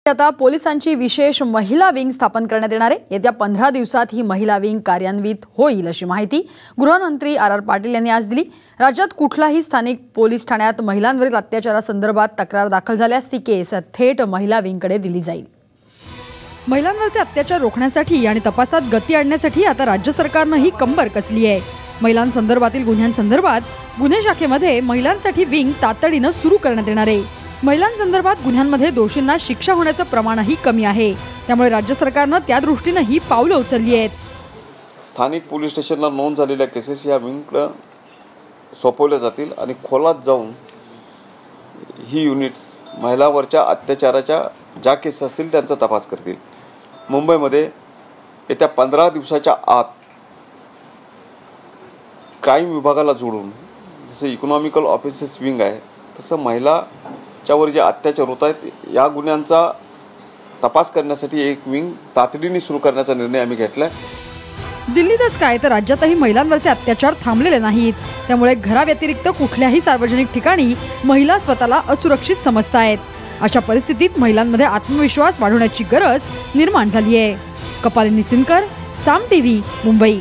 आता पोलिसांची विशेष महिला विंग स्थापन करण्यात येणार आहे। येत्या 15 दिवसात ही महिला विंग कार्यान्वित होईल अशी माहिती गृहमंत्री आर पाटील यांनी आज दिली। राज्यात कुठलाही स्थानिक पोलीस ठाण्यात महिलांवरील अत्याचारासंदर्भात तक्रार दाखल झाल्यास ती केस थेट महिला विंगकडे दिली जाईल। महिलांवरचे अत्याचार रोखण्यासाठी आणि तपासात गती आणण्यासाठी आता राज्य सरकारने कंबर कसली आहे। महिलांसंदर्भातील गुन्ह्यांसंदर्भात गुन्हे शाखेमध्ये महिलांसाठी विंग तातडीने सुरू करण्यात येणार आहे। महिलांसंदर्भात गुन्ह्यांमध्ये दोषींना शिक्षा होण्याचं प्रमाणही कमी आहे, त्यामुळे राज्य सरकारने त्या दृष्टीने ही पावले उचलली आहेत। स्थानिक पोलीस स्टेशनला नोंद झालेल्या केसेस या विंगकडे सोपवल्या जातील आणि खोलात जाऊन ही युनिट्स महिलांवरच्या अत्याचाराच्या ज्या केसेस असतील त्यांचा तपास करतील। मुंबईमध्ये येत्या 15 दिवसाच्या आत क्राईम विभागाला जोडून जसं इकॉनॉमिकल ऑफिसेस विंग आहे तसं महिलाच्यावर जे अत्याचार होत आहेत या गुन्ह्यांचा तपास करण्यासाठी एक विंग तातडीने सुरू करण्याचा निर्णय आम्ही घेतलाय। दिल्लीतच काय तर राज्यातही महिलांवरचे अत्याचार थांबलेले नाहीत, त्यामुळे घराव्यतिरिक्त कुठल्याही सार्वजनिक ठिकाणी महिला स्वतःला असुरक्षित समजतायत। अशा परिस्थितीत महिलांमध्ये आत्मविश्वास वाढवण्याची गरज निर्माण झाली आहे। कपालिनी सिनकर, साम टीव्ही, मुंबई।